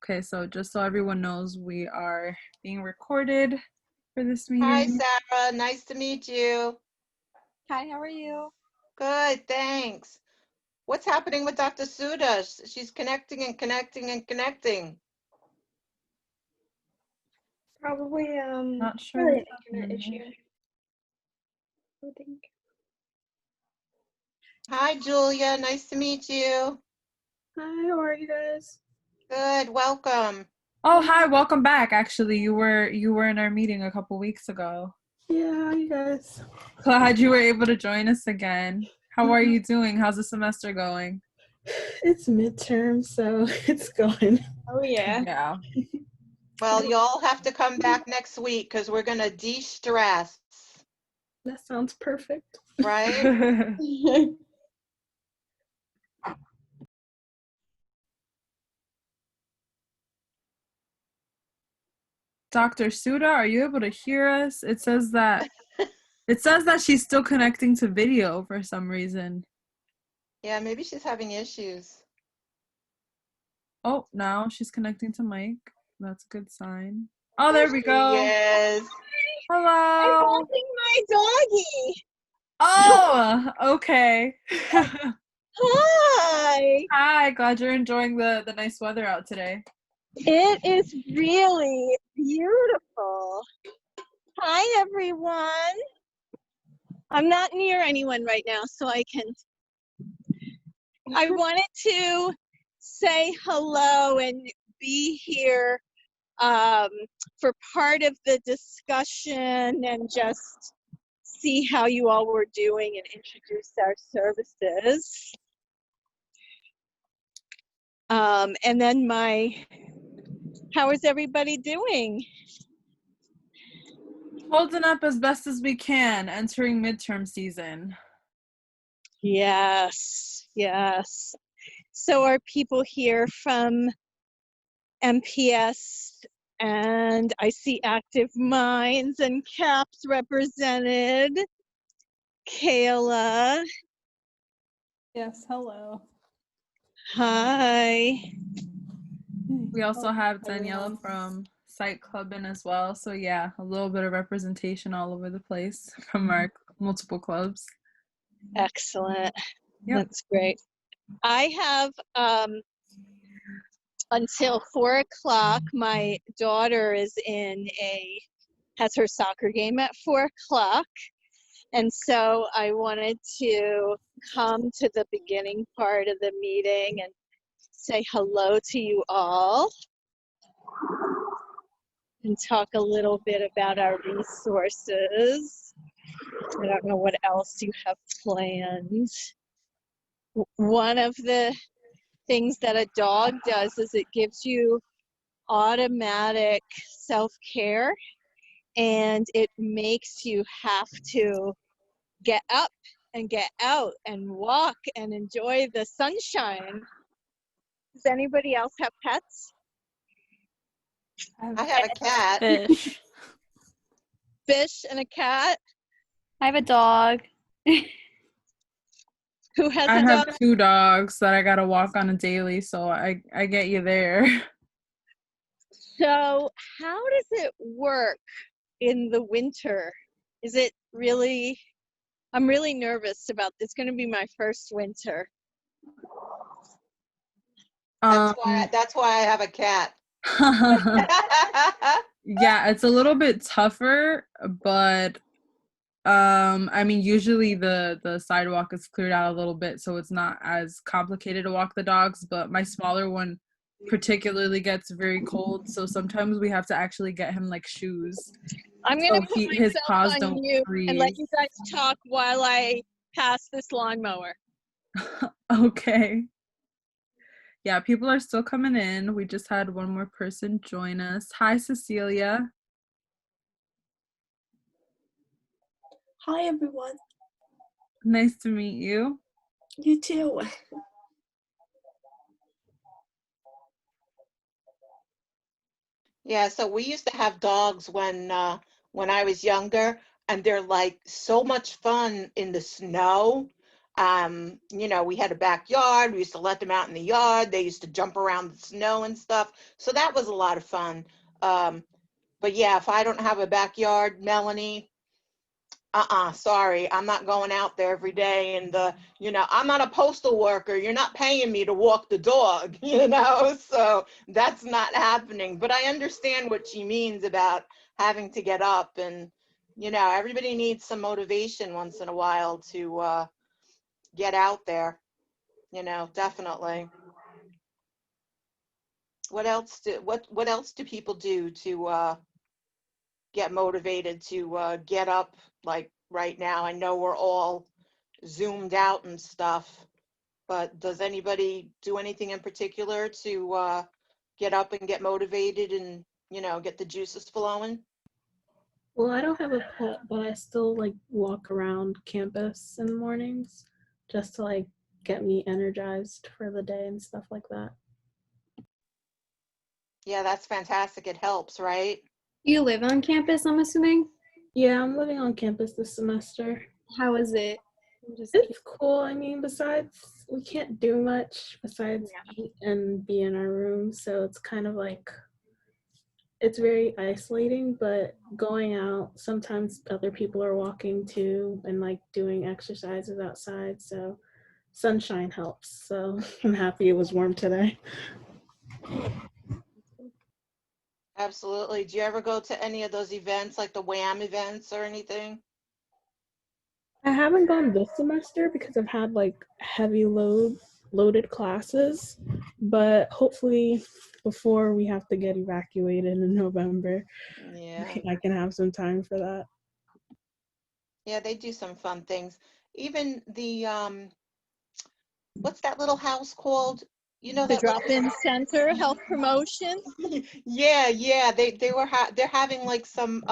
Okay, so just so everyone knows, we are being recorded for this Hi, meeting. Sarah. Nice to meet you. Hi, how are you? Good, thanks. What's happening with Dr. Suda? She's connecting and connecting and connecting. Probably Not sure probably an what's internet happening. issue. I think. Hi, Julia. Nice to meet you. Hi, how are you guys? Good, welcome. Oh, hi, welcome back. Actually, you were in our meeting a couple weeks ago. Yeah, you guys. Glad you were able to join us again. How are you doing? How's the semester going? It's midterm, so it's going. Oh yeah. Yeah. Well, you'll have to come back next week because we're going to de-stress, That sounds perfect. right? Dr. Suda, are you able to hear us? It says that she's still connecting to video for some reason. Yeah, maybe she's having issues. Oh, now she's connecting to mic. That's a good sign. Oh, there we go. Yes. I'm Hello. holding my doggy. Oh, okay. Hi. Hi, glad you're enjoying the nice weather out today. It is really beautiful. Hi, everyone. I'm not near anyone right now, so I wanted to say hello and be here for part of the discussion and just see how you all were doing and introduce our services. And then how is everybody doing? Holding up as best as we can, entering midterm season. Yes, yes. So are people here from MPS, and I see Active Minds and CAPS represented. Kayla, Yes, hello. hi. We also have Daniela from Site Club in as well. So yeah, a little bit of representation all over the place from our multiple clubs. Excellent. Yep. That's great. I have until 4 o'clock. My daughter has her soccer game at 4 o'clock. And so I wanted to come to the beginning part of the meeting and say hello to you all and talk a little bit about our resources. I don't know what else you have planned. One of the things that a dog does is it gives you automatic self-care, and it makes you have to get up and get out and walk and enjoy the sunshine. Does anybody else have pets? I have a cat. Fish. Fish and a cat? I have a dog. Who has I a dog? have 2 dogs that I gotta walk on a daily, so I get you there. So how does it work in the winter? Is it really, I'm really nervous about this. It's going to be my first winter. That's why I have a cat. Yeah, it's a little bit tougher, but I mean, usually the sidewalk is cleared out a little bit, so it's not as complicated to walk the dogs, but my smaller one particularly gets very cold, so sometimes we have to actually get him like shoes. I'm going to So put his myself paws on don't mute and let freeze. you guys talk while I pass this lawnmower. Okay. Yeah, people are still coming in. We just had one more person join us. Hi, Cecilia. Hi, everyone. Nice to meet you. You too. Yeah, so we used to have dogs when I was younger, and they're like so much fun in the snow. You know, we had a backyard. We used to let them out in the yard. They used to jump around the snow and stuff. So that was a lot of fun. But yeah, if I don't have a backyard, Melanie, sorry, I'm not going out there every day. And you know, I'm not a postal worker. You're not paying me to walk the dog, you know, so that's not happening. But I understand what she means about having to get up, and, you know, everybody needs some motivation once in a while to get out there, you know, definitely. What else do people do to get motivated to get up, like right now? I know we're all zoomed out and stuff, but does anybody do anything in particular to get up and get motivated and, you know, get the juices flowing? Well, I don't have a pet, but I still like walk around campus in the mornings just to like get me energized for the day and stuff like that. Yeah, that's fantastic. It helps, right? You live on campus, I'm assuming? Yeah, I'm living on campus this semester. How is it? Just It's cool. I mean, besides, we can't do much besides Yeah. eat and be in our room. So it's kind of like, it's very isolating, but going out, sometimes other people are walking too and like doing exercises outside. So sunshine helps. So I'm happy it was warm today. Absolutely. Do you ever go to any of those events, like the WHAM events or anything? I haven't gone this semester because I've had like loaded classes, but hopefully before we have to get evacuated in November, Yeah. I can have some time for that. Yeah, they do some fun things. Even the what's that little house called? You know, The that little drop-in center, health promotion. yeah, they're having like some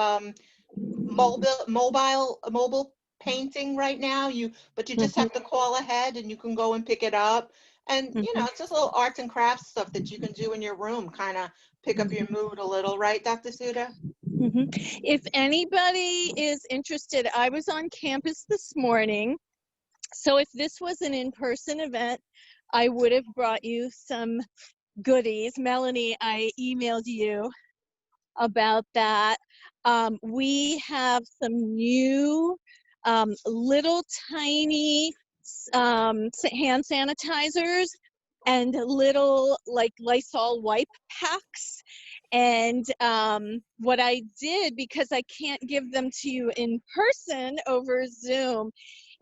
mobile painting right now. But you just Mhm, have to call ahead and you can go and pick it up. And you know, mhm, it's just little arts and crafts stuff that you can do in your room, kind of pick up your mood a little, right, Dr. Suda? mhm. If anybody is interested, I was on campus this morning. So if this was an in-person event, I would have brought you some goodies. Melanie, I emailed you about that. We have some new little tiny hand sanitizers and little like Lysol wipe packs. And what I did, because I can't give them to you in person over Zoom,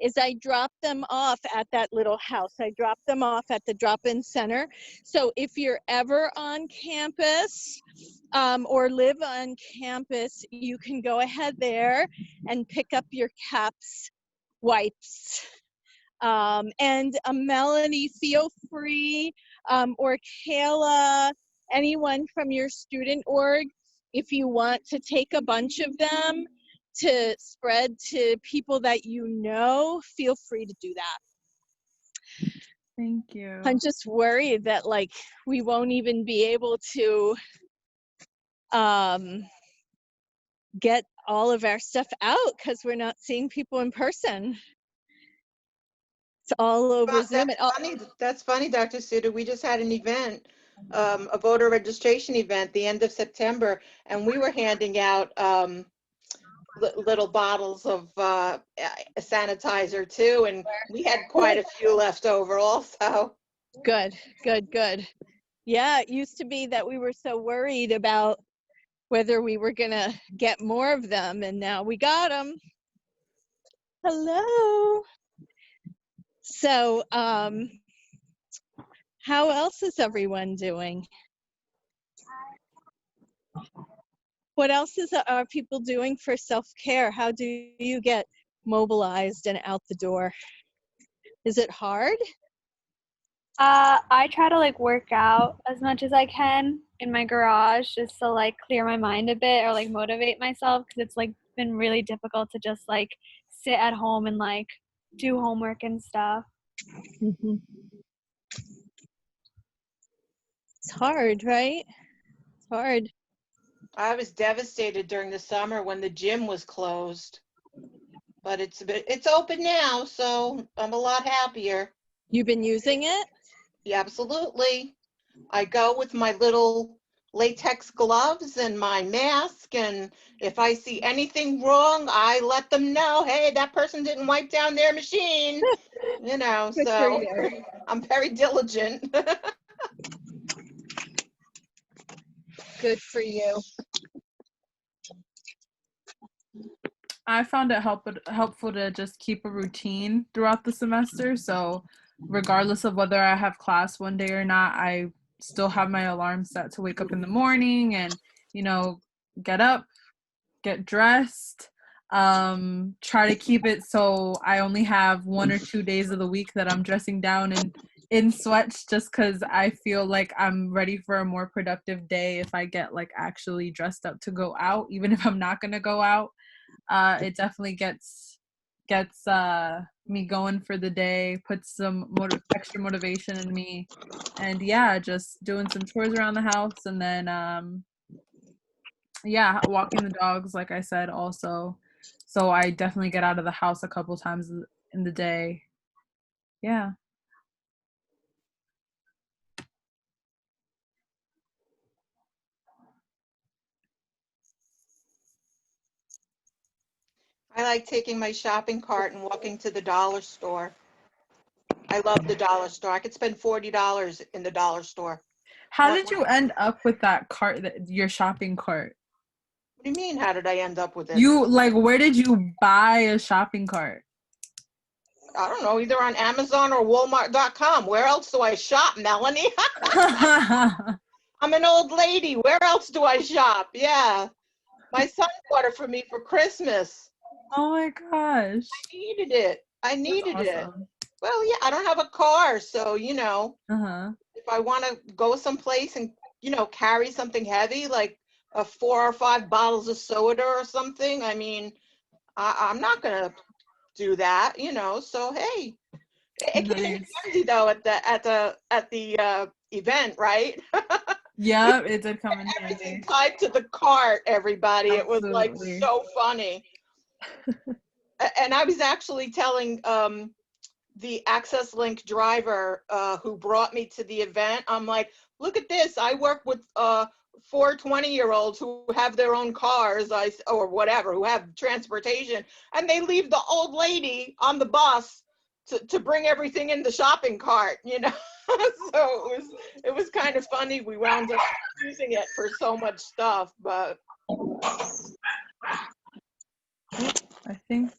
is I dropped them off at that little house. I dropped them off at the drop-in center. So if you're ever on campus or live on campus, you can go ahead there and pick up your caps, wipes. And Melanie, feel free, or Kayla, anyone from your student org, if you want to take a bunch of them to spread to people that you know, feel free to do that. Thank you. I'm just worried that like we won't even be able to get all of our stuff out because we're not seeing people in person. It's all over Zoom. That's funny, Dr. Suda. We just had an event, a voter registration event, the end of September, and we were handing out little bottles of sanitizer too, and we had quite a few left over also. Good, good, good. Yeah, it used to be that we were so worried about whether we were gonna get more of them, and now we got them. Hello. So, how else is everyone doing? What else are people doing for self-care? How do you get mobilized and out the door? Is it hard? I try to like work out as much as I can in my garage just to like clear my mind a bit or like motivate myself because it's like been really difficult to just like sit at home and like do homework and stuff. Mm-hmm. It's hard, right? It's hard. I was devastated during the summer when the gym was closed. but it's open now, so I'm a lot happier. You've been using it? Yeah, absolutely. I go with my little latex gloves and my mask, and if I see anything wrong, I let them know, hey, that person didn't wipe down their machine, Good for so you. I'm very diligent. Good for you. I found it helpful to just keep a routine throughout the semester. So, regardless of whether I have class one day or not, I still have my alarm set to wake up in the morning and, you know, get up, get dressed, try to keep it so I only have 1 or 2 days of the week that I'm dressing down and in sweats, just because I feel like I'm ready for a more productive day if I get like actually dressed up to go out, even if I'm not gonna go out. It definitely gets me going for the day, puts some extra motivation in me, and yeah, just doing some chores around the house, and then yeah, walking the dogs, like I said, also. So I definitely get out of the house a couple times in the day. Yeah. I like taking my shopping cart and walking to the dollar store. I love the dollar store. I could spend $40 in the dollar store. How What, did what, you end up with that cart, your shopping cart? what do you mean? How did I end up with it? You like, where did you buy a shopping cart? I don't know, either on Amazon or Walmart.com. Where else do I shop, Melanie? I'm an old lady. Where else do I shop? Yeah. My son bought it for me for Christmas. Oh my gosh. I needed it. I That's needed it. awesome. Well, yeah, I don't have a car, so, Uh-huh. if I want to go someplace and, carry something heavy, like 4 or 5 bottles of soda or something, I mean, I'm not going to do that, so hey, it came in Nice. handy though at the event, right? Yeah, it did come in Everything handy. tied to the cart, everybody. It was like Absolutely. so funny. And I was actually telling the Access Link driver who brought me to the event, I'm like, look at this. I work with 4 20-year-olds who have their own cars, or whatever, who have transportation, and they leave the old lady on the bus to bring everything in the shopping cart, So it was kind of funny. We wound up using it for so much stuff, but I think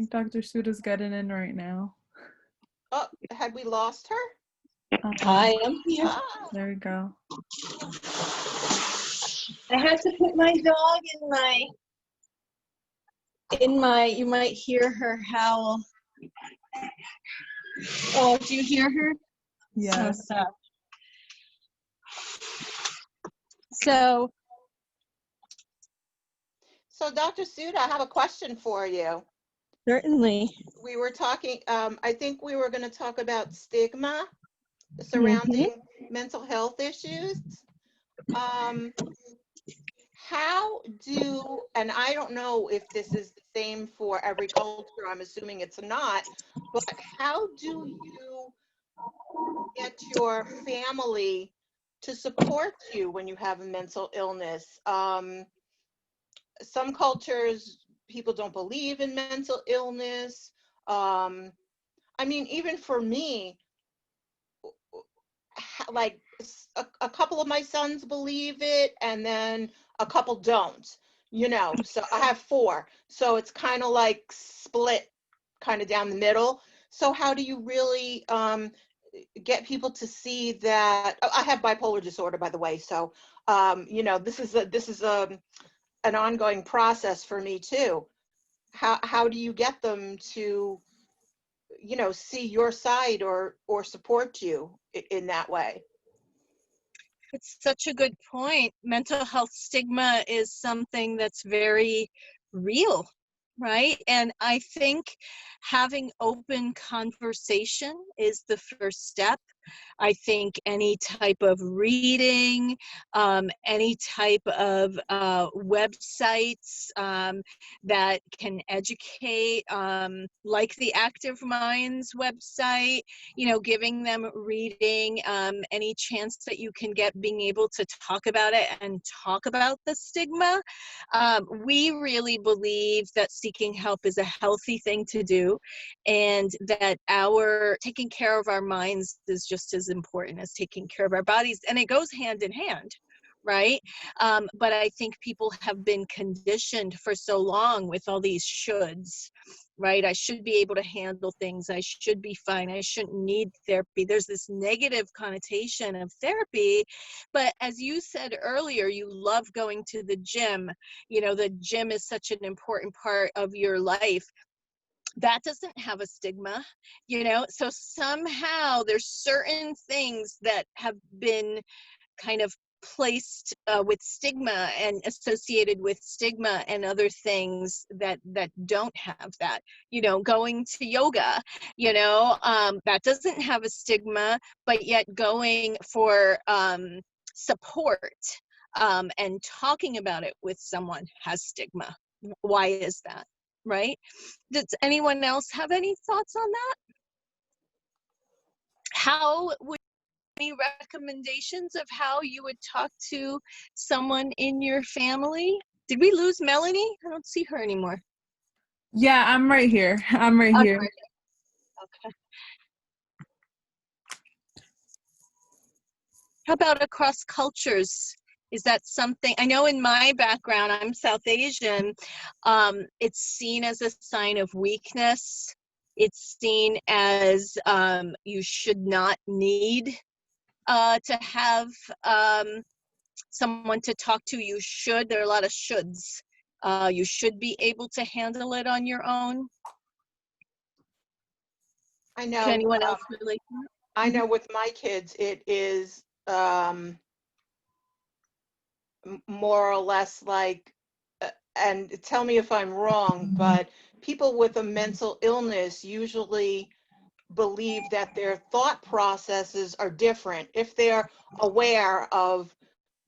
Dr. Suda's getting in right now. oh, had we lost her? I am here. Ah, There we go. I had to put my dog in my, you might hear her howl. Oh, do you hear her? Yeah. Oh, stop. So, so Dr. Suda, I have a question for you. certainly. We were talking, I think we were going to talk about stigma surrounding mental health issues. How do, and I don't know if this is the same for every culture, I'm assuming it's not, but how do you get your family to support you when you have a mental illness? Some cultures, people don't believe in mental illness. Um, I mean, even for me, like a couple of my sons believe it, and then a couple don't, so I have 4, so it's kind of like split kind of down the middle. So how do you really get people to see that? Oh, I have bipolar disorder, by the way, so this is an ongoing process for me too. How do you get them to see your side or support you in that way? It's such a good point. Mental health stigma is something that's very real, right? And I think having open conversation is the first step. I think any type of reading, any type of websites that can educate, like the Active Minds website, you know, giving them reading, any chance that you can get being able to talk about it and talk about the stigma. We really believe that seeking help is a healthy thing to do, and that our taking care of our minds is just as important as taking care of our bodies, and it goes hand in hand, right? But I think people have been conditioned for so long with all these shoulds, right? I should be able to handle things. I should be fine. I shouldn't need therapy. There's this negative connotation of therapy. But as you said earlier, you love going to the gym. You know, the gym is such an important part of your life. That doesn't have a stigma, you know? So somehow there's certain things that have been kind of placed with stigma and associated with stigma, and other things that don't have that. You know, going to yoga, you know, that doesn't have a stigma, but yet going for support and talking about it with someone has stigma. Why is that, right? Does anyone else have any thoughts on that? How would any recommendations of how you would talk to someone in your family? Did we lose Melanie? I don't see her anymore. Yeah, I'm right here. I'm right here. Okay. How about across cultures? Is that something? I know in my background, I'm South Asian. It's seen as a sign of weakness. It's seen as you should not need to have someone to talk to. You should. There are a lot of shoulds. You should be able to handle it on your own. I Can know. anyone else relate? I know with my kids, it is more or less like, and tell me if I'm wrong, but people with a mental illness usually believe that their thought processes are different if they're aware of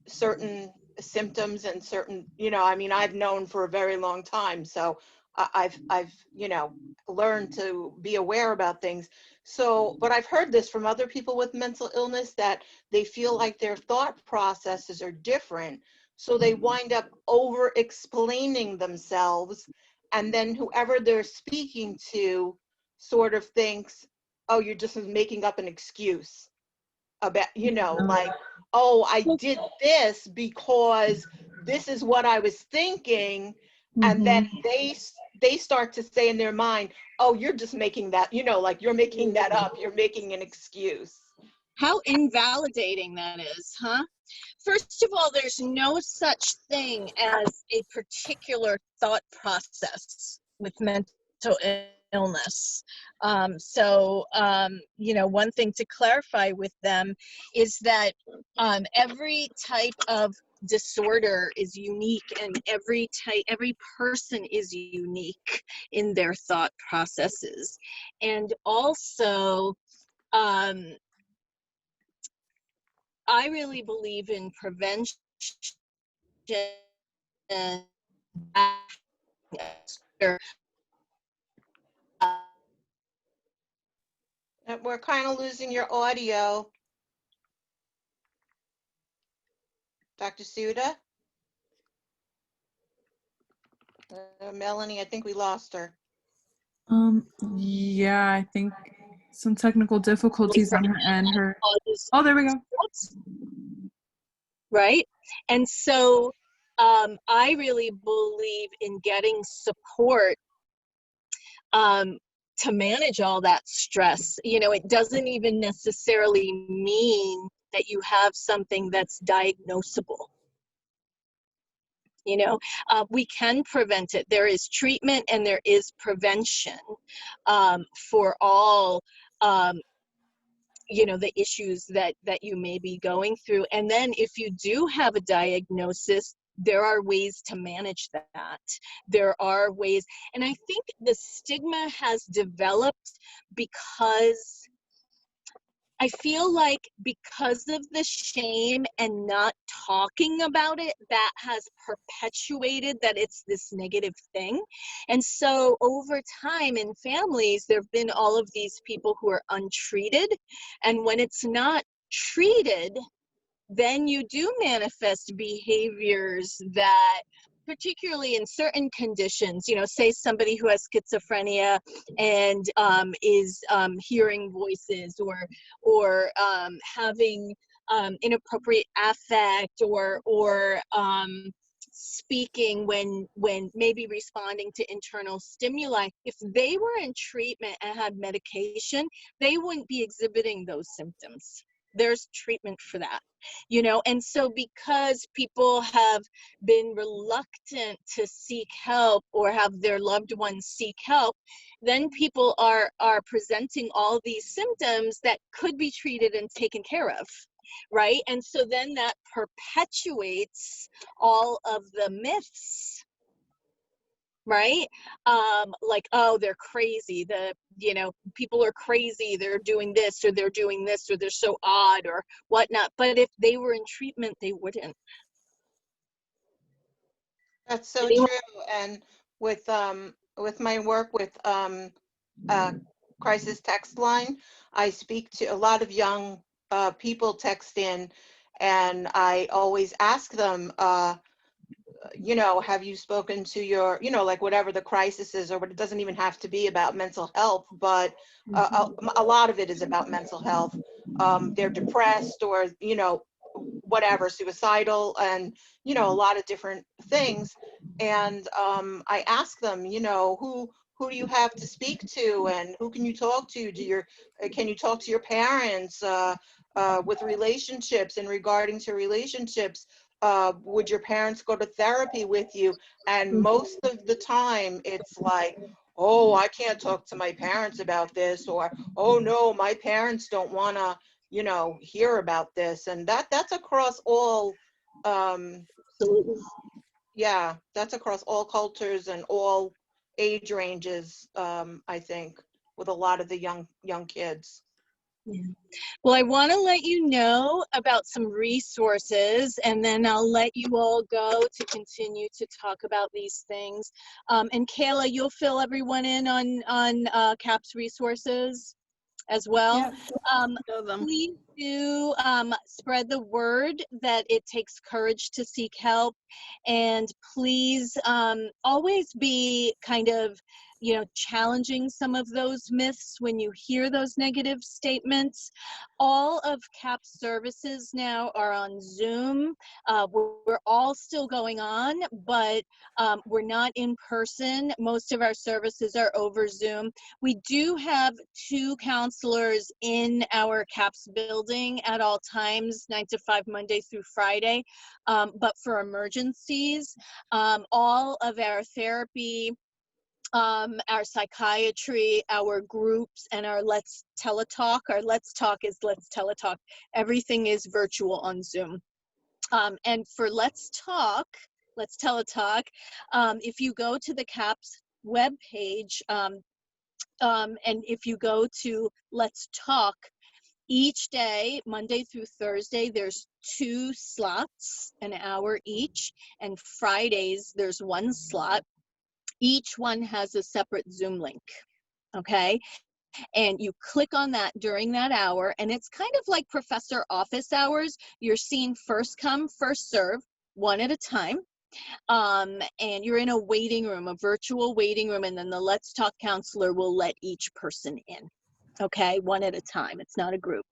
certain symptoms and certain, you know, I mean, I've known for a very long time, so I've you know, learned to be aware about things. So, but I've heard this from other people with mental illness, that they feel like their thought processes are different, so they wind up over explaining themselves, and then whoever they're speaking to sort of thinks, oh, you're just making up an excuse about, you know, like, oh, I did this because this is what I was thinking. And then they start to say in their mind, oh, you're just making that, you know, like you're making that up, you're making an excuse. How invalidating that is, huh? First of all, there's no such thing as a particular thought process with mental illness. You know, one thing to clarify with them is that every type of disorder is unique, and every person is unique in their thought processes. And also, I really believe in prevention. We're kind of losing your audio. Dr. Suda? Melanie, I think we lost her. Yeah, I think some technical difficulties on her end. Oh, there we go. Right? And so I really believe in getting support to manage all that stress. You know, it doesn't even necessarily mean that you have something that's diagnosable. You know, we can prevent it. There is treatment and there is prevention for all you know, the issues that you may be going through. And then if you do have a diagnosis, there are ways to manage that. There are ways, and I think the stigma has developed because I feel like because of the shame and not talking about it, that has perpetuated that it's this negative thing. And so over time in families, there have been all of these people who are untreated. And when it's not treated, then you do manifest behaviors that, particularly in certain conditions, you know, say somebody who has schizophrenia and is hearing voices, or having inappropriate affect, or speaking when maybe responding to internal stimuli. If they were in treatment and had medication, they wouldn't be exhibiting those symptoms. There's treatment for that, you know. And so because people have been reluctant to seek help or have their loved ones seek help, then people are presenting all these symptoms that could be treated and taken care of, right? And so then that perpetuates all of the myths, right? Like, oh, they're crazy, you know, people are crazy, they're doing this or they're doing this, or they're so odd or whatnot. But if they were in treatment, they wouldn't. That's so true. And with my work with crisis text line, I speak to a lot of young people text in, and I always ask them, you know, have you spoken to your, you know, like whatever the crisis is, or it doesn't even have to be about mental health, but a lot of it is about mental health. They're depressed, or, you know, whatever, suicidal, and, you know, a lot of different things. And I ask them, you know, who do you have to speak to, and who can you talk to? Can you talk to your parents with relationships and regarding to relationships? Would your parents go to therapy with you? And most of the time it's like, oh, I can't talk to my parents about this, or, oh no, my parents don't want to, you know, hear about this. And that's across all, Absolutely. yeah, that's across all cultures and all age ranges, I think, with a lot of the young kids. Yeah. Well, I want to let you know about some resources, and then I'll let you all go to continue to talk about these things. And Kayla, you'll fill everyone in on CAPS resources as well. Yeah, show them. Please do spread the word that it takes courage to seek help, and please always be kind of, you know, challenging some of those myths when you hear those negative statements. All of CAPS services now are on Zoom. We're all still going on, but we're not in person. Most of our services are over Zoom. We do have 2 counselors in our CAPS building at all times, 9 to 5, Monday through Friday. But for emergencies, all of our therapy, our psychiatry, our groups, and our Let's Teletalk. Our Let's Talk is Let's Teletalk. Everything is virtual on Zoom. And for Let's Teletalk, if you go to the CAPS webpage, and if you go to Let's Talk, each day, Monday through Thursday, there's 2 slots, an hour each, and Fridays, there's 1 slot. Each one has a separate Zoom link, okay? And you click on that during that hour, and it's kind of like professor office hours. You're seeing first come, first serve, one at a time. And you're in a waiting room, a virtual waiting room, and then the Let's Talk counselor will let each person in, okay, one at a time. It's not a group.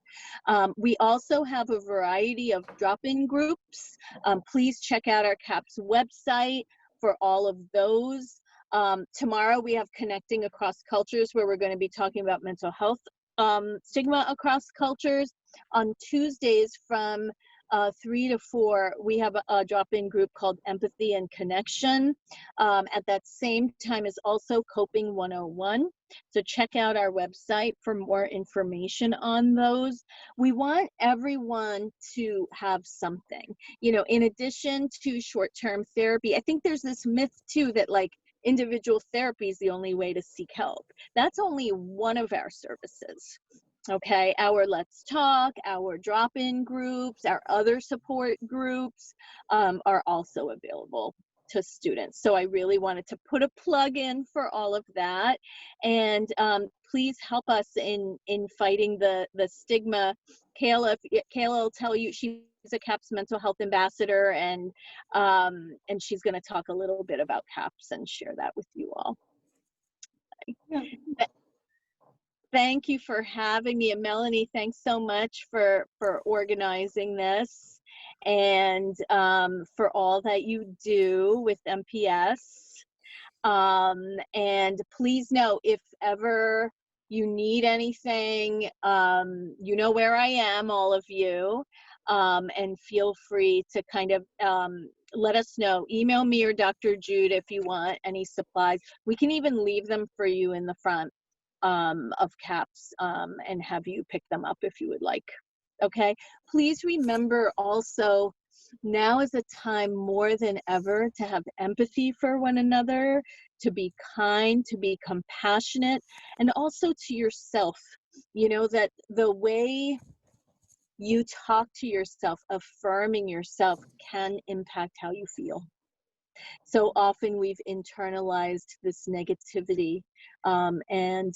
We also have a variety of drop-in groups. Please check out our CAPS website for all of those. Tomorrow we have Connecting Across Cultures, where we're going to be talking about mental health stigma across cultures. On Tuesdays from 3 to 4, we have a drop-in group called Empathy and Connection. At that same time is also Coping 101. So check out our website for more information on those. We want everyone to have something, you know, in addition to short-term therapy. I think there's this myth too that like individual therapy is the only way to seek help. That's only one of our services. Okay, our Let's Talk, our drop-in groups, our other support groups are also available to students. So I really wanted to put a plug in for all of that. And please help us in fighting the stigma. Kayla will tell you, she's a CAPS mental health ambassador, and she's going to talk a little bit about CAPS and share that with you all. Yeah. Thank you for having me. And Melanie, thanks so much for organizing this, and for all that you do with MPS. And please know, if ever you need anything, you know where I am, all of you, and feel free to kind of let us know. Email me or Dr. Jude if you want any supplies. We can even leave them for you in the front of CAPS, and have you pick them up if you would like. Okay, please remember also, now is a time more than ever to have empathy for one another, to be kind, to be compassionate, and also to yourself. You know, that the way you talk to yourself, affirming yourself, can impact how you feel. So often we've internalized this negativity, and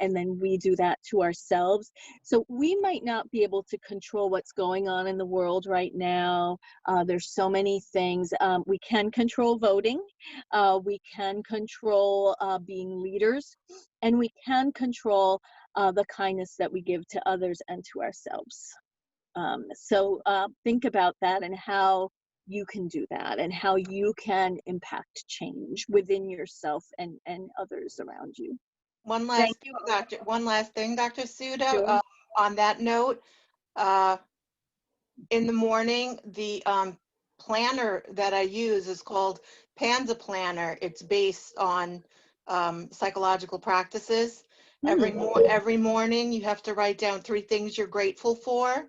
then we do that to ourselves. So we might not be able to control what's going on in the world right now. There's so many things. We can control voting. We can control being leaders, and we can control the kindness that we give to others and to ourselves. So think about that, and how you can do that, and how you can impact change within yourself and others around you. One Thank last you. one last thing, Dr. Suda. Sure. On that note, in the morning, the planner that I use is called Panda Planner. It's based on psychological practices. Every morning, you have to write down 3 things you're grateful for,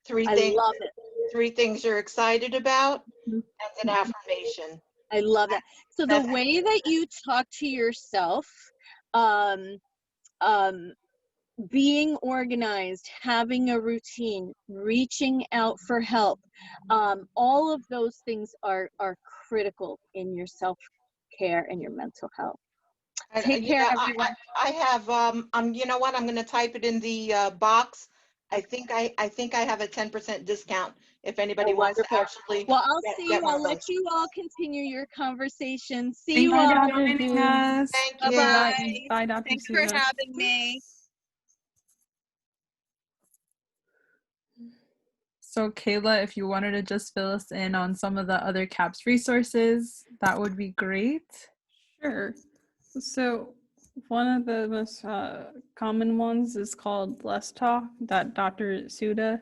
I love it. 3 things you're excited about, Mhm. and an affirmation. I love that. So the That's- way that you talk to yourself, um, um, being organized, having a routine, reaching out for help, all of those things are critical in your self-care and your mental health. Take care, everyone. I have you know what, I'm going to type it in the box. I think I have a 10% discount if anybody wants to Wonderful. actually Well, I'll see get you. one I'll of let those. you all continue your conversation. See Thank you you all. for joining us. Thank Bye you. bye. Bye, Dr. Thanks for Suda. having me. So Kayla, if you wanted to just fill us in on some of the other CAPS resources, that would be great. Sure. So one of the most common ones is called Let's Talk, that Dr. Suda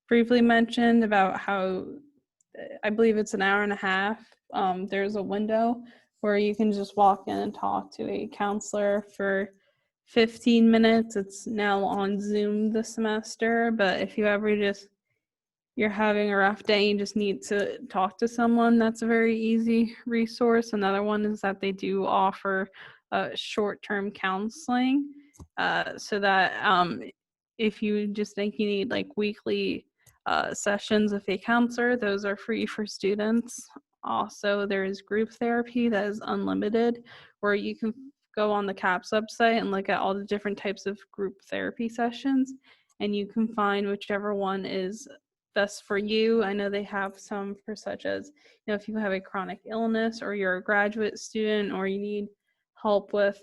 briefly mentioned, about how I believe it's an hour and a half. There's a window where you can just walk in and talk to a counselor for 15 minutes. It's now on Zoom this semester, but if you ever you're having a rough day, you just need to talk to someone, that's a very easy resource. Another one is that they do offer short-term counseling, so that if you just think you need like weekly sessions with a counselor, those are free for students. Also, there is group therapy that is unlimited, where you can go on the CAPS website and look at all the different types of group therapy sessions, and you can find whichever one is best for you. I know they have some for, such as, if you have a chronic illness, or you're a graduate student, or you need help with,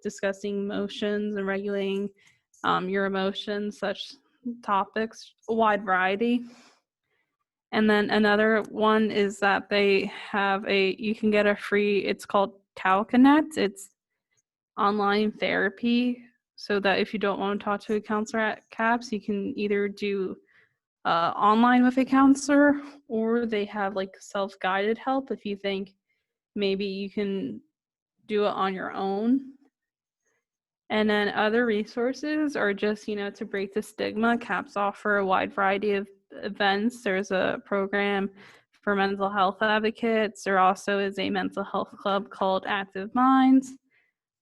discussing emotions and regulating your emotions, such topics, a wide variety. And then another one is that they have you can get a free, it's called CalConnect. It's online therapy, so that if you don't want to talk to a counselor at CAPS, you can either do online with a counselor, or they have like self-guided help if you think maybe you can do it on your own. And then other resources are just, to break the stigma. CAPS offer a wide variety of events. There's a program for mental health advocates. There also is a mental health club called Active Minds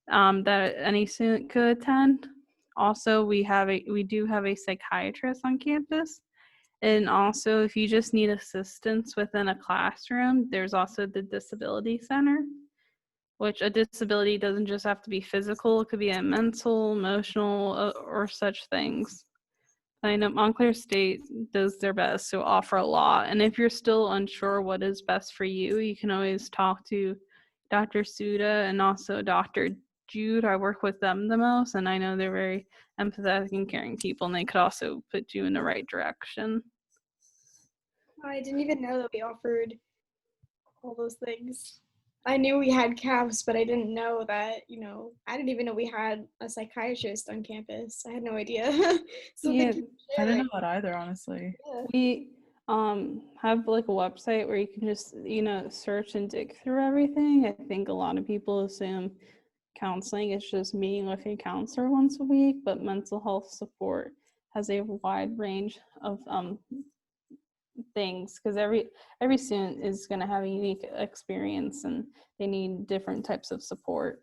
that any student could attend. Also, we do have a psychiatrist on campus. And also, if you just need assistance within a classroom, there's also the disability center, which a disability doesn't just have to be physical, it could be a mental, emotional, or such things. I know Montclair State does their best to offer a lot. And if you're still unsure what is best for you, you can always talk to Dr. Suda and also Dr. Jude. I work with them the most, and I know they're very empathetic and caring people, and they could also put you in the right direction. I didn't even know that we offered all those things. I knew we had CAVs, but I didn't know that, I didn't even know we had a psychiatrist on campus. I had no idea. So Yeah, thank you I for didn't know sharing. that either, honestly. Yeah. we have like a website where you can just, search and dig through everything. I think a lot of people assume counseling is just meeting with a counselor once a week, but mental health support has a wide range of things, because every student is going to have a unique experience and they need different types of support.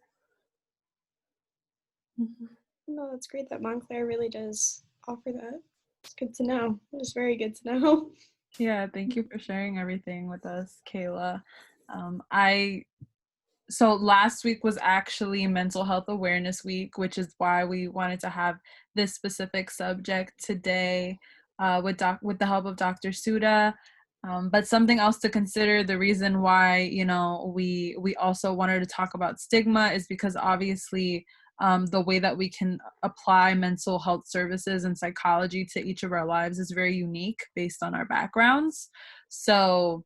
No, that's great that Montclair really does offer that. It's good to know. It's very good to know. Yeah, thank you for sharing everything with us, Kayla. So last week was actually Mental Health Awareness Week, which is why we wanted to have this specific subject today with the help of Dr. Suda. But something else to consider, the reason why, we also wanted to talk about stigma is because obviously the way that we can apply mental health services and psychology to each of our lives is very unique based on our backgrounds. So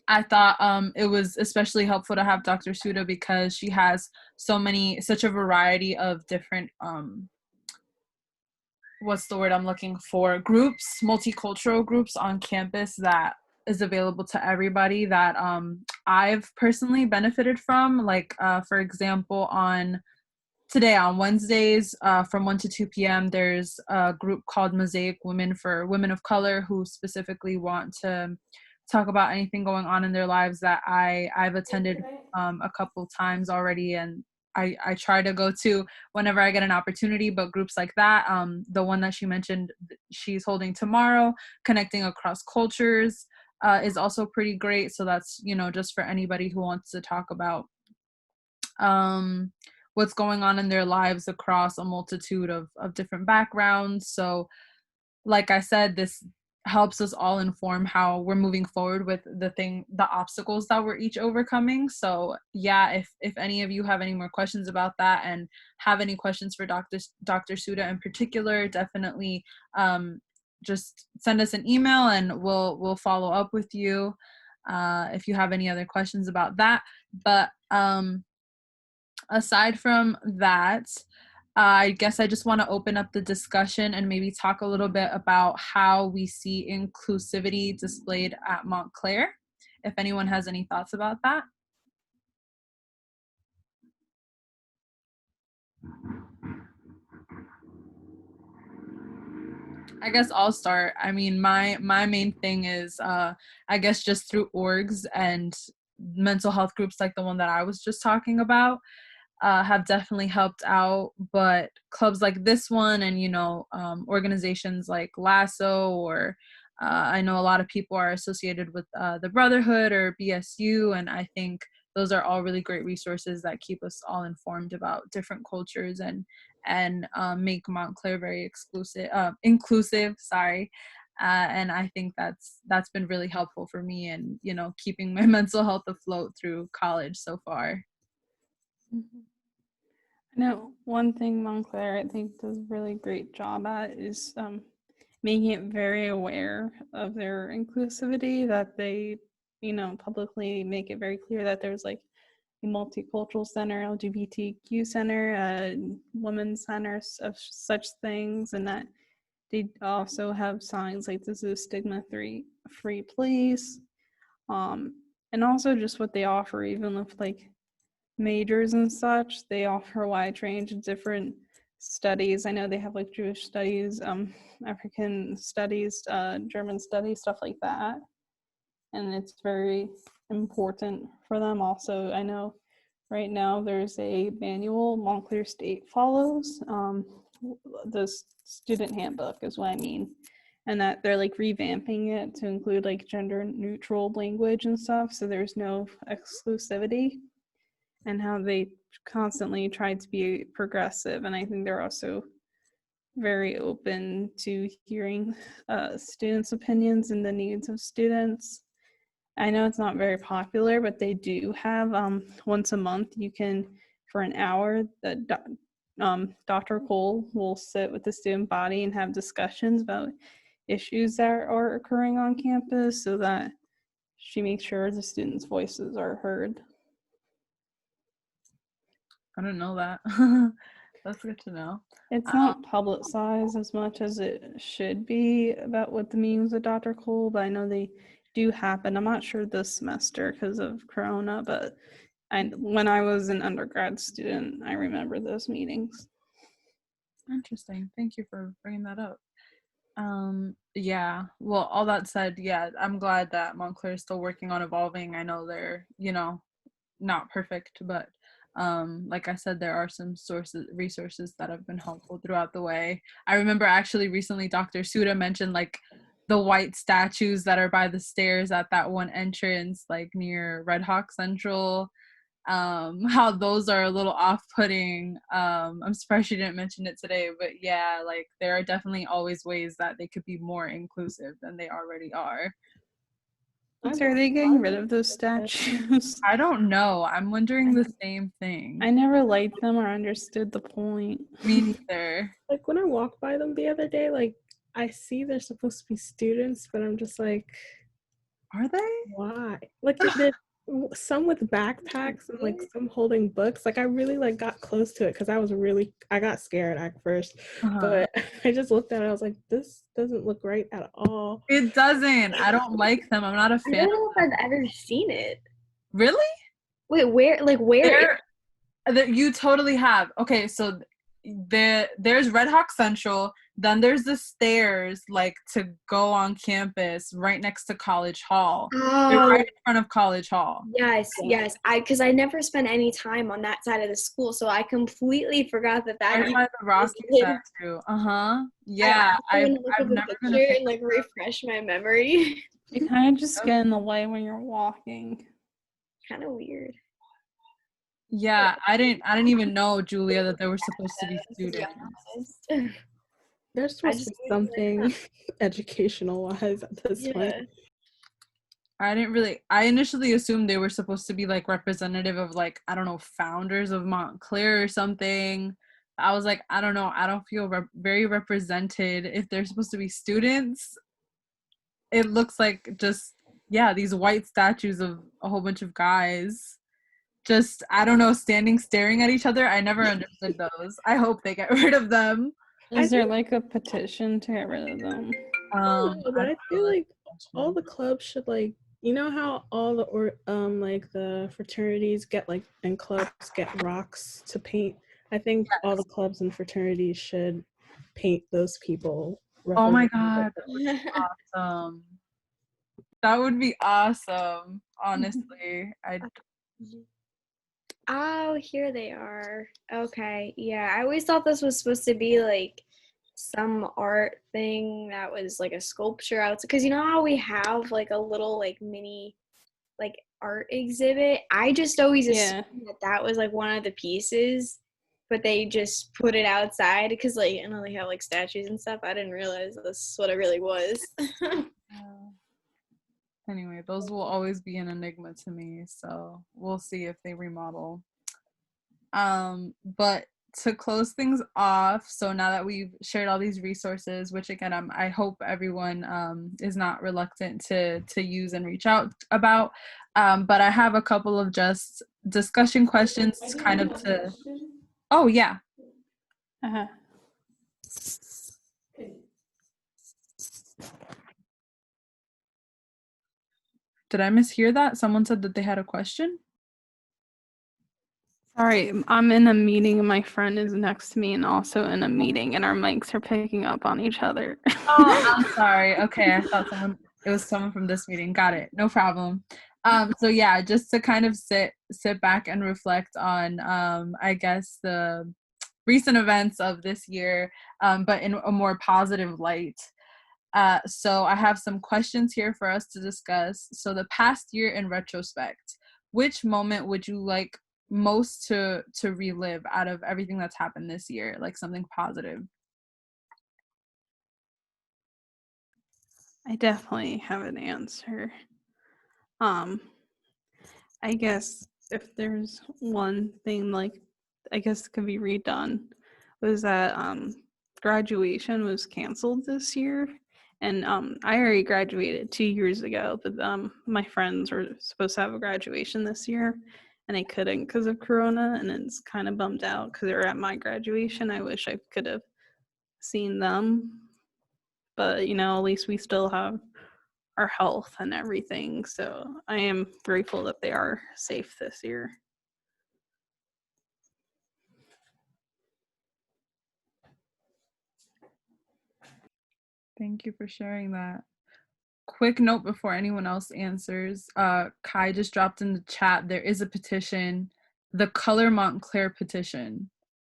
I thought it was especially helpful to have Dr. Suda because she has such a variety of different, what's the word I'm looking for, groups, multicultural groups on campus that is available to everybody that I've personally benefited from. Like, for example, today on Wednesdays from 1 to 2 p.m., there's a group called Mosaic Women for Women of Color who specifically want to talk about anything going on in their lives that I've attended a couple times already, and I try to go to whenever I get an opportunity. But groups like that, the one that she mentioned, she's holding tomorrow, Connecting Across Cultures, is also pretty great. So that's, just for anybody who wants to talk about what's going on in their lives across a multitude of different backgrounds. So like I said, this helps us all inform how we're moving forward with the obstacles that we're each overcoming. So yeah, if any of you have any more questions about that and have any questions for Dr. Suda in particular, definitely just send us an email and we'll follow up with you if you have any other questions about that. But aside from that, I guess I just want to open up the discussion and maybe talk a little bit about how we see inclusivity displayed at Montclair, if anyone has any thoughts about that. I guess I'll start. I mean, my main thing is, I guess just through orgs and mental health groups like the one that I was just talking about, have definitely helped out, but clubs like this one and organizations like Lasso or I know a lot of people are associated with the Brotherhood or BSU, and I think those are all really great resources that keep us all informed about different cultures and make Montclair very inclusive. Sorry. And I think that's been really helpful for me and keeping my mental health afloat through college so far. Mm-hmm. Now, one thing Montclair I think does a really great job at is making it very aware of their inclusivity, that they, publicly make it very clear that there's like a multicultural center, LGBTQ center, women's centers of such things, and that they also have signs like this is a stigma-free place. And also just what they offer, even with like majors and such, they offer a wide range of different studies. I know they have like Jewish studies, African studies, German studies, stuff like that, and it's very important for them. Also, I know right now there's a manual Montclair State follows, the student handbook is what I mean, and that they're like revamping it to include like gender neutral language and stuff, so there's no exclusivity, and how they constantly try to be progressive. And I think they're also very open to hearing students' opinions and the needs of students. I know it's not very popular, but they do have once a month, you can, for an hour, Dr. Cole will sit with the student body and have discussions about issues that are occurring on campus, so that she makes sure the students' voices are heard. I don't know that. That's good to know. It's not publicized as much as it should be about what the meetings with Dr. Cole, but I know they do happen. I'm not sure this semester because of Corona, but when I was an undergrad student, I remember those meetings. Interesting. Thank you for bringing that up. Yeah, well, all that said, yeah, I'm glad that Montclair is still working on evolving. I know they're, not perfect, but like I said, there are some resources that have been helpful throughout the way. I remember actually recently Dr. Suda mentioned like the white statues that are by the stairs at that one entrance, like near Red Hawk Central, how those are a little off-putting. I'm surprised she didn't mention it today, but yeah, like there are definitely always ways that they could be more inclusive than they already are. So are they getting rid of those statues? I don't know. I'm wondering the same thing. I never liked them or understood the point. Me neither. Like when I walked by them the other day, like I see they're supposed to be students, but I'm just like, Are they? why? Like there's some with backpacks and like some holding books. Like I really like got close to it because I got scared at first, but I just looked at it. I was like, this doesn't look right at all. It doesn't. I don't like them. I'm not a fan. I don't know if I've ever seen it. Really? Wait, where? Like where? You totally have. Okay, so there's Red Hawk Central, then there's the stairs like to go on campus right next to College Hall. They're right in front of College Hall. Yes. Because I never spent any time on that side of the school, so I completely forgot that. Right by the Rocky statue. Yeah, I've never been a fan. And like refresh my memory. You kind of just get in the way when you're walking. Kind of weird. Yeah, I didn't even know, Julia, that they were supposed to be students. There's supposed to be something educational wise at this point. I initially assumed they were supposed to be like representative of like, I don't know, founders of Montclair or something. I was like, I don't know, I don't feel very represented if they're supposed to be students. It looks like just, these white statues of a whole bunch of guys. Just, I don't know, staring at each other. I never understood those. I hope they get rid of them. Is there like a petition to get rid of them? But I feel like all the clubs should like, you know how all the like the fraternities get like and clubs get rocks to paint. I think all the clubs and fraternities should paint those people. Oh my god, that would be awesome. That would be awesome. Honestly, Oh, here they are. Okay, yeah. I always thought this was supposed to be like some art thing that was like a sculpture out, because you know how we have like a little like mini like art exhibit. I just always assumed that was like one of the pieces, but they just put it outside because like I know they have like statues and stuff. I didn't realize this is what it really was. Anyway, those will always be an enigma to me, so we'll see if they remodel. But to close things off, so now that we've shared all these resources, which again, I hope everyone is not reluctant to use and reach out about, but I have a couple of just discussion questions kind of to, oh yeah. Did I mishear that? Someone said that they had a question? Sorry, I'm in a meeting and my friend is next to me and also in a meeting and our mics are picking up on each other. Oh, I'm sorry. Okay, I thought it was someone from this meeting. Got it. No problem. So yeah, just to kind of sit back and reflect on I guess the recent events of this year, but in a more positive light. So I have some questions here for us to discuss. So the past year in retrospect, which moment would you like most to relive out of everything that's happened this year, like something positive? I definitely have an answer. I guess if there's one thing like I guess could be redone was that graduation was canceled this year. And I already graduated 2 years ago, but my friends were supposed to have a graduation this year and they couldn't because of Corona, and it's kind of bummed out because they were at my graduation. I wish I could have seen them, but at least we still have our health and everything. So I am grateful that they are safe this year. Thank you for sharing that. Quick note before anyone else answers. Kai just dropped in the chat. There is a petition, the Color Montclair petition,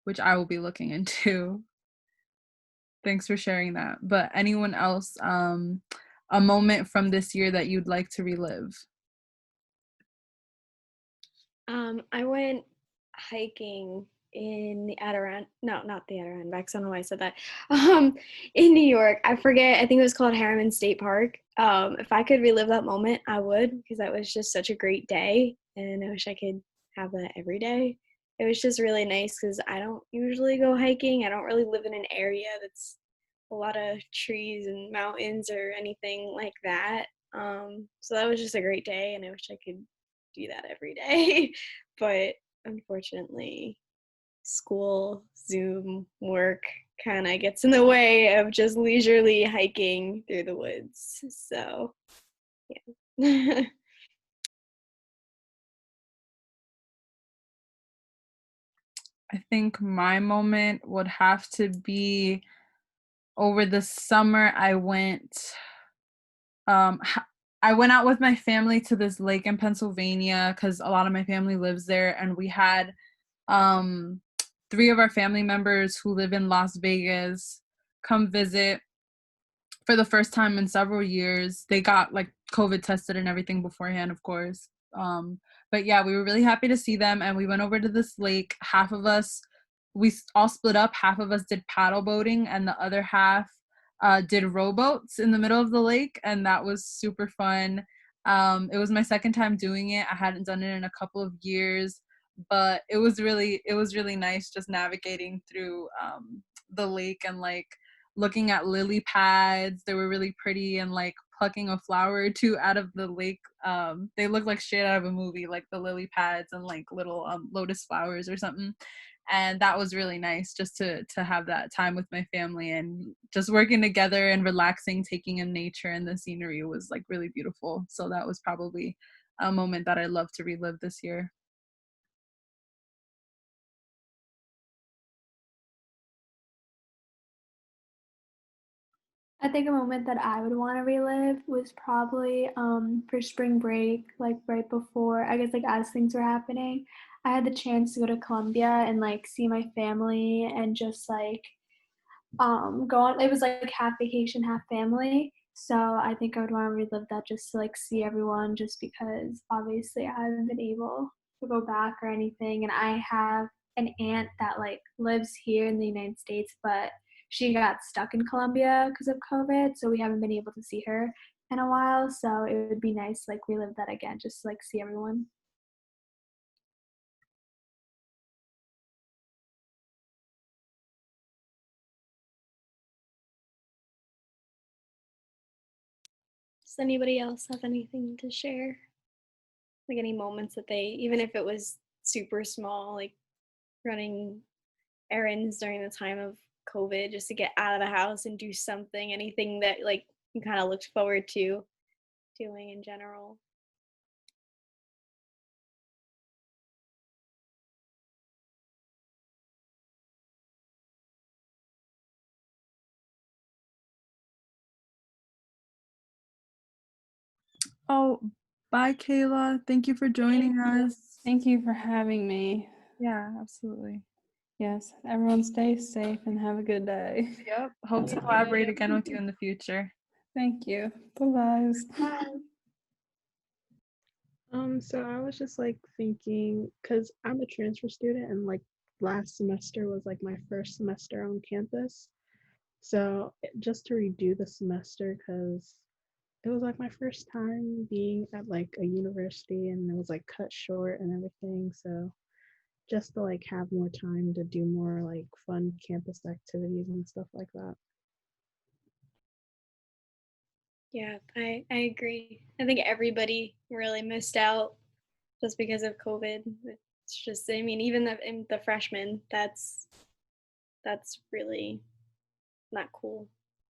which I will be looking into. Thanks for sharing that. But anyone else, a moment from this year that you'd like to relive? I went hiking in the no, not the Adirondacks. I don't know why I said that. In New York, I forget. I think it was called Harriman State Park. If I could relive that moment, I would, because that was just such a great day, and I wish I could have that every day. It was just really nice because I don't usually go hiking. I don't really live in an area that's a lot of trees and mountains or anything like that. So that was just a great day, and I wish I could do that every day. But unfortunately, school, Zoom, work kind of gets in the way of just leisurely hiking through the woods. So, yeah. I think my moment would have to be over the summer. I went out with my family to this lake in Pennsylvania because a lot of my family lives there, and we had 3 of our family members who live in Las Vegas come visit for the first time in several years. They got like COVID tested and everything beforehand, of course. But yeah, we were really happy to see them, and we went over to this lake. Half of us, we all split up. Half of us did paddle boating, and the other half did rowboats in the middle of the lake, and that was super fun. It was my second time doing it. I hadn't done it in a couple of years, but it was really nice just navigating through the lake and like looking at lily pads. They were really pretty, and like plucking a flower or two out of the lake. They look like straight out of a movie, like the lily pads and like little lotus flowers or something. And that was really nice just to have that time with my family and just working together and relaxing, taking in nature, and the scenery was like really beautiful. So that was probably a moment that I love to relive this year. I think a moment that I would want to relive was probably for spring break, like right before, I guess like as things were happening. I had the chance to go to Colombia and like see my family and just like go on. It was like half vacation, half family. So I think I would want to relive that just to like see everyone, just because obviously I haven't been able to go back or anything. And I have an aunt that like lives here in the United States, but she got stuck in Colombia because of COVID. So we haven't been able to see her in a while. So it would be nice to like relive that again, just to like see everyone. Does anybody else have anything to share? Like any moments that they, even if it was super small, like running errands during the time of COVID just to get out of the house and do something, anything that like you kind of looked forward to doing in general? Oh, bye, Kayla. Thank you for joining us. Thank you for having me. Yeah, absolutely. Yes, everyone stay safe and have a good day. Yep. Hope to collaborate again with you in the future. Thank you. Bye-bye. So I was just like thinking, because I'm a transfer student and like last semester was like my first semester on campus. So just to redo the semester, because it was like my first time being at like a university and it was like cut short and everything. So just to like have more time to do more like fun campus activities and stuff like that. Yeah, I agree. I think everybody really missed out just because of COVID. It's just, I mean, even the freshmen, that's really not cool.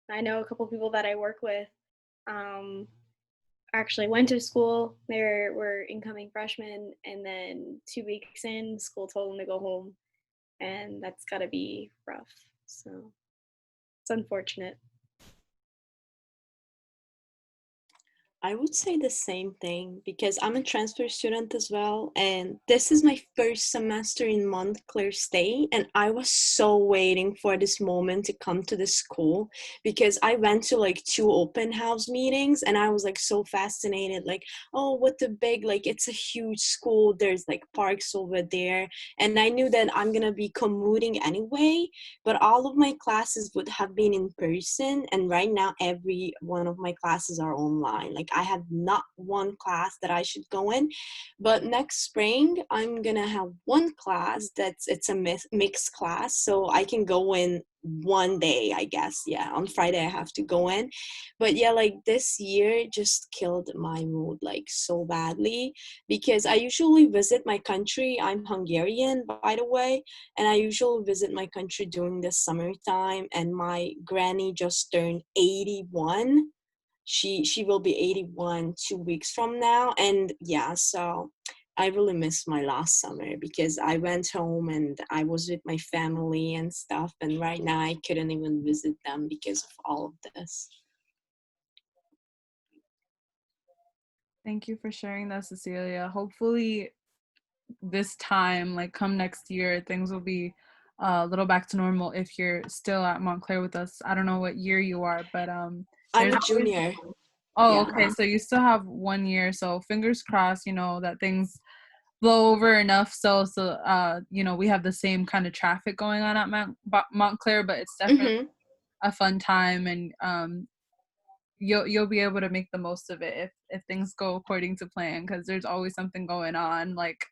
I know a couple people that I work with um, actually went to school. They were incoming freshmen, and then 2 weeks in, school told them to go home, and that's got to be rough. So it's unfortunate. I would say the same thing because I'm a transfer student as well. And this is my first semester in Montclair State. And I was so waiting for this moment to come to the school because I went to like 2 open house meetings and I was like so fascinated, like, oh, what the big, like, it's a huge school. There's like parks over there. And I knew that I'm going to be commuting anyway, but all of my classes would have been in person. And right now, every one of my classes are online. Like, I have not one class that I should go in, but next spring I'm gonna have one class it's a mixed class, so I can go in one day, I guess. Yeah, on Friday I have to go in. But yeah, like this year just killed my mood like so badly because I usually visit my country. I'm Hungarian, by the way, and I usually visit my country during the summertime, and my granny just turned 81. She will be 81 2 weeks from now. And yeah, so I really miss my last summer because I went home and I was with my family and stuff, and right now I couldn't even visit them because of all of this. Thank you for sharing that, Cecilia. Hopefully this time, like come next year, things will be a little back to normal if you're still at Montclair with us. I don't know what year you are, but I'm there's a always, junior. oh, Yeah. okay, so you still have 1 year, so fingers crossed, that things blow over enough so we have the same kind of traffic going on at Montclair, but it's definitely Mm-hmm. a fun time, and you'll be able to make the most of it if things go according to plan, because there's always something going on. Like,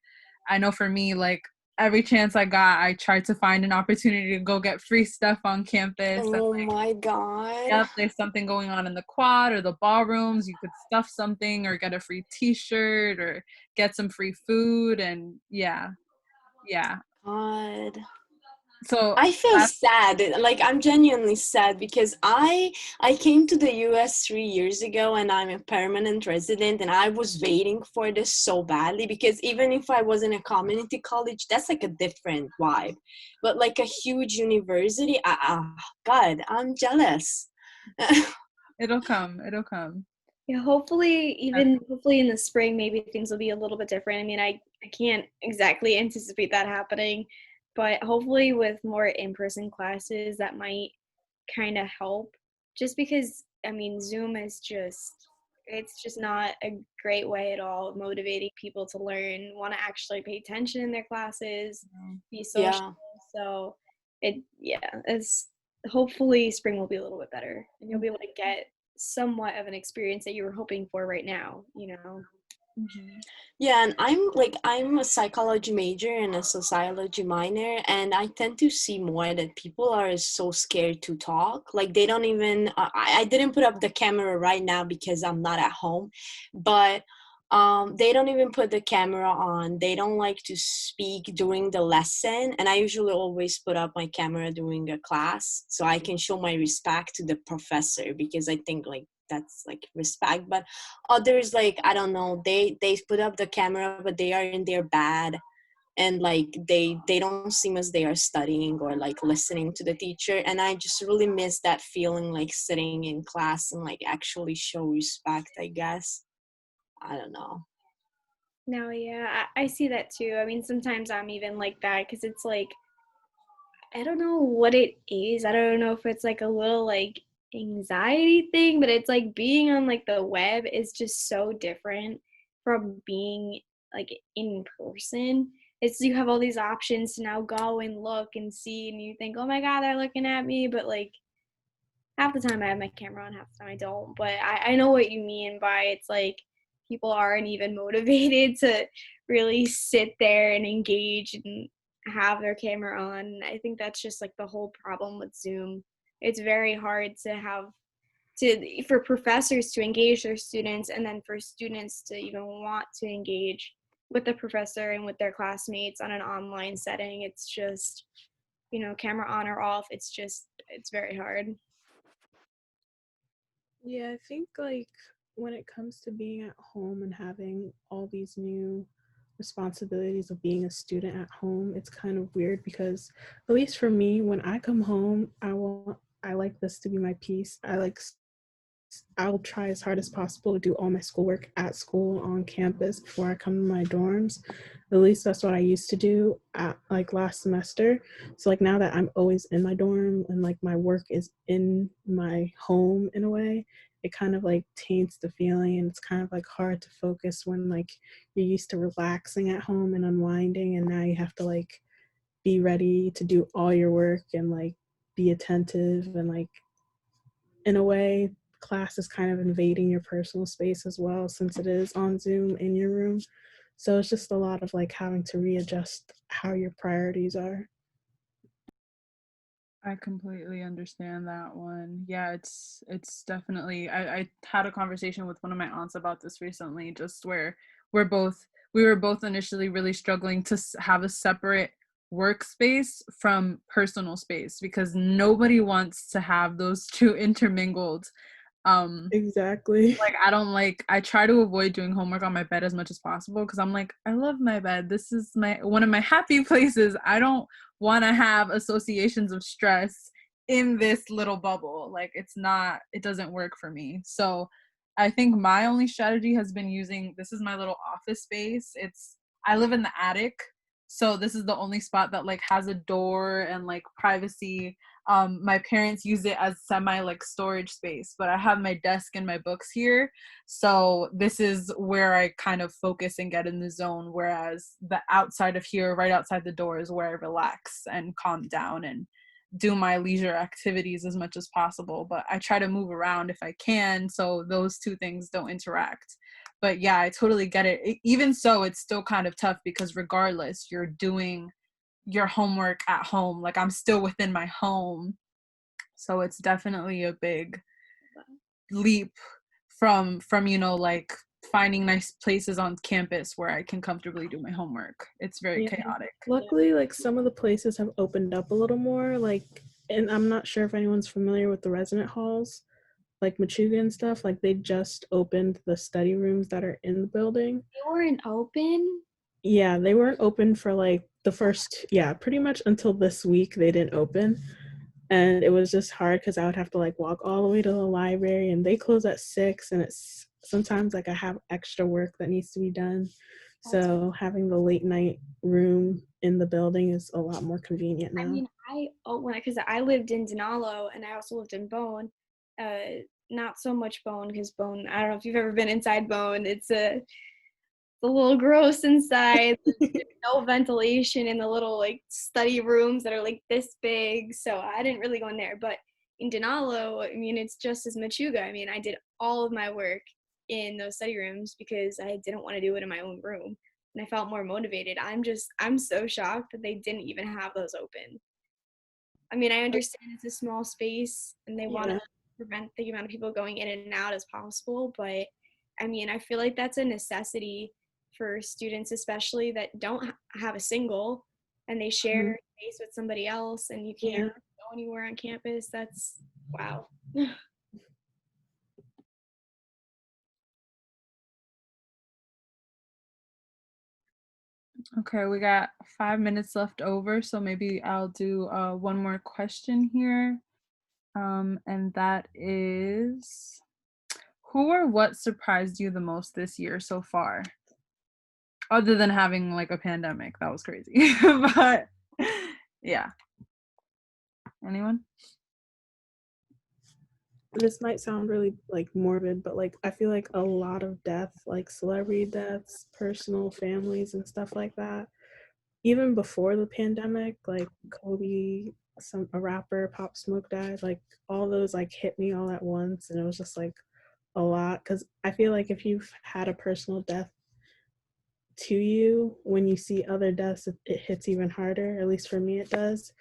I know for me, like every chance I got, I tried to find an opportunity to go get free stuff on campus. And Oh like, my god. yep, there's something going on in the quad or the ballrooms. You could stuff something or get a free t-shirt or get some free food. And yeah. God. So I feel that's, sad. Like I'm genuinely sad because I came to the US 3 years ago and I'm a permanent resident and I was waiting for this so badly because even if I was in a community college, that's like a different vibe. But like a huge university, God, I'm jealous. it'll come. Yeah, hopefully in the spring, maybe things will be a little bit different. I mean, I can't exactly anticipate that happening, but hopefully with more in-person classes, that might kind of help. Just because, I mean, Zoom is it's just not a great way at all of motivating people to learn, want to actually pay attention in their classes, be social. Yeah. So it's hopefully spring will be a little bit better and you'll be able to get somewhat of an experience that you were hoping for right now. Mm-hmm. Yeah, and I'm a psychology major and a sociology minor, and I tend to see more that people are so scared to talk. Like they don't even. I didn't put up the camera right now because I'm not at home, but they don't even put the camera on. They don't like to speak during the lesson, and I usually always put up my camera during a class so I can show my respect to the professor because I think like that's like respect. But others, like I don't know, they put up the camera but they are in their bed and like they don't seem as they are studying or like listening to the teacher, and I just really miss that feeling like sitting in class and like actually show respect, I guess. I don't know. No, yeah, I see that too. I mean, sometimes I'm even like that because it's like I don't know what it is. I don't know if it's like a little like anxiety thing, but it's like being on like the web is just so different from being like in person. It's you have all these options to now go and look and see, and you think, oh my God, they're looking at me. But like half the time I have my camera on, half the time I don't. But I know what you mean by it's like people aren't even motivated to really sit there and engage and have their camera on. I think that's just like the whole problem with Zoom. It's very hard to have to for professors to engage their students and then for students to even want to engage with the professor and with their classmates on an online setting. It's just, camera on or off. It's very hard. Yeah, I think like when it comes to being at home and having all these new responsibilities of being a student at home, it's kind of weird because at least for me, when I come home, I like this to be my peace. I'll try as hard as possible to do all my schoolwork at school on campus before I come to my dorms. At least that's what I used to do at like last semester. So like now that I'm always in my dorm and like my work is in my home in a way, it kind of like taints the feeling, and it's kind of like hard to focus when like you're used to relaxing at home and unwinding, and now you have to like be ready to do all your work and like be attentive, and like in a way class is kind of invading your personal space as well since it is on Zoom in your room. So it's just a lot of like having to readjust how your priorities are. I completely understand that one. Yeah, it's definitely I had a conversation with one of my aunts about this recently, just where we were both initially really struggling to have a separate workspace from personal space because nobody wants to have those two intermingled. Exactly. Like I try to avoid doing homework on my bed as much as possible because I'm like, I love my bed. This is my one of my happy places. I don't want to have associations of stress in this little bubble. Like it doesn't work for me. So I think my only strategy has been using, this is my little office space. I live in the attic. So this is the only spot that like has a door and like privacy. My parents use it as semi like storage space, but I have my desk and my books here. So this is where I kind of focus and get in the zone. Whereas the outside of here, right outside the door, is where I relax and calm down and do my leisure activities as much as possible. But I try to move around if I can, so those two things don't interact. But yeah, I totally get it. Even so, it's still kind of tough because regardless, you're doing your homework at home. Like I'm still within my home. So it's definitely a big leap from like finding nice places on campus where I can comfortably do my homework. It's very chaotic. Luckily, like some of the places have opened up a little more, like, and I'm not sure if anyone's familiar with the resident halls, like Machuga and stuff, like they just opened the study rooms that are in the building. They weren't open? Yeah, they weren't open for like the first, pretty much until this week they didn't open. And it was just hard because I would have to like walk all the way to the library, and they close at 6, and it's sometimes like I have extra work that needs to be done. So having the late night room in the building is a lot more convenient now. I mean, because I lived in Denalo and I also lived in Bone. Not so much Bone because Bone, I don't know if you've ever been inside Bone. It's a little gross inside. There's no ventilation in the little like study rooms that are like this big. So I didn't really go in there. But in Denalo, I mean, it's just as Machuga. I mean, I did all of my work in those study rooms because I didn't want to do it in my own room. And I felt more motivated. I'm so shocked that they didn't even have those open. I mean, I understand it's a small space and they want to prevent the amount of people going in and out as possible. But I mean, I feel like that's a necessity for students, especially that don't have a single and they share space with somebody else and you can't go anywhere on campus. That's wow. Okay, we got 5 minutes left over, so maybe I'll do one more question here. And that is, who or what surprised you the most this year so far? Other than having like a pandemic, that was crazy. But yeah. Anyone? This might sound really like morbid, but like I feel like a lot of death, like celebrity deaths, personal families and stuff like that, even before the pandemic, like Kobe, a rapper, Pop Smoke died, like all those like hit me all at once, and it was just like a lot. Because I feel like if you've had a personal death to you, when you see other deaths, it hits even harder. At least for me, it does.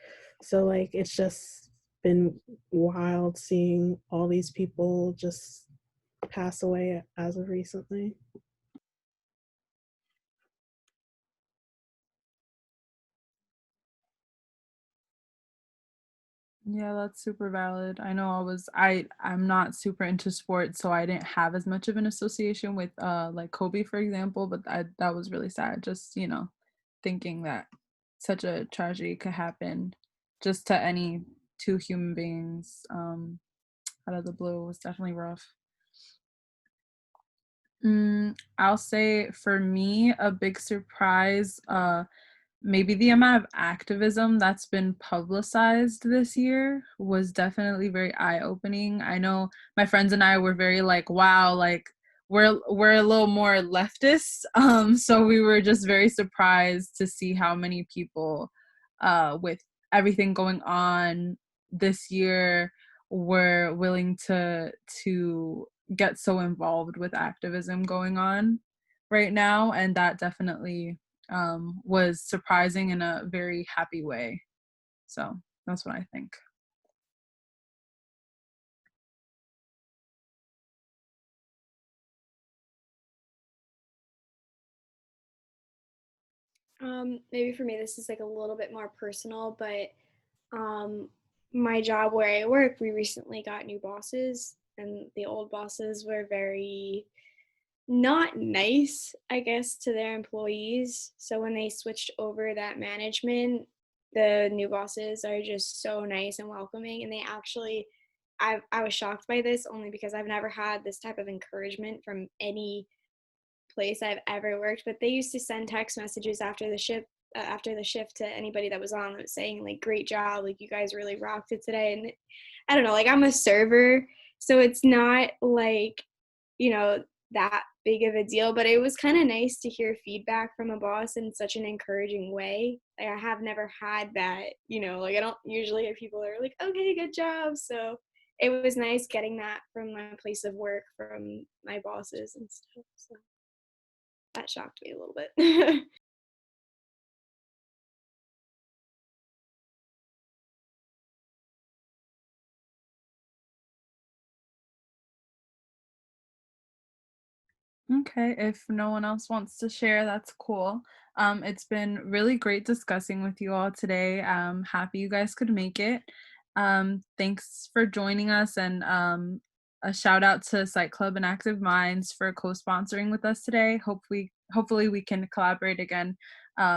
So like it's just been wild seeing all these people just pass away as of recently. Yeah, that's super valid. I know I'm not super into sports, so I didn't have as much of an association with like Kobe, for example, but that was really sad. Just, thinking that such a tragedy could happen just to any two human beings out of the blue was definitely rough. I'll say for me, a big surprise, maybe the amount of activism that's been publicized this year was definitely very eye-opening. I know my friends and I were very like, wow, like we're a little more leftist. So we were just very surprised to see how many people with everything going on this year were willing to get so involved with activism going on right now, and that definitely was surprising in a very happy way. So that's what I think. Maybe for me, this is like a little bit more personal, but my job where I work, we recently got new bosses, and the old bosses were very not nice, I guess, to their employees. So when they switched over that management, the new bosses are just so nice and welcoming. And they actually, I was shocked by this only because I've never had this type of encouragement from any place I've ever worked. But they used to send text messages after the shift to anybody that was on that was saying like, great job, like you guys really rocked it today. And I don't know, like I'm a server, so it's not like, that big of a deal, but it was kind of nice to hear feedback from a boss in such an encouraging way. Like I have never had that, like I don't usually hear people that are like, okay, good job. So it was nice getting that from my place of work, from my bosses and stuff. So that shocked me a little bit. Okay, if no one else wants to share, that's cool. It's been really great discussing with you all today. Happy you guys could make it. Thanks for joining us, and a shout out to Psych Club and Active Minds for co-sponsoring with us today. Hopefully we can collaborate again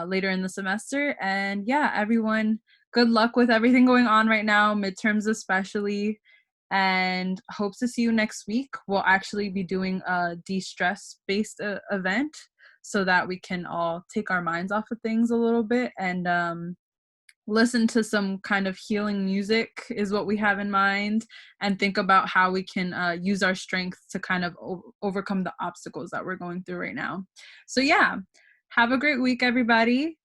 later in the semester. And yeah, everyone, good luck with everything going on right now, midterms especially, and hope to see you next week. We'll actually be doing a de-stress based event so that we can all take our minds off of things a little bit and listen to some kind of healing music is what we have in mind, and think about how we can use our strength to kind of overcome the obstacles that we're going through right now. So yeah, have a great week, everybody,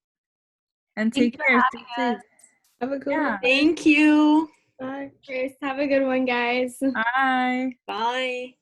and take care. Stay safe. Have a good Yeah. one. Thank you. Bye. Cheers. Have a good one, guys. Bye. Bye.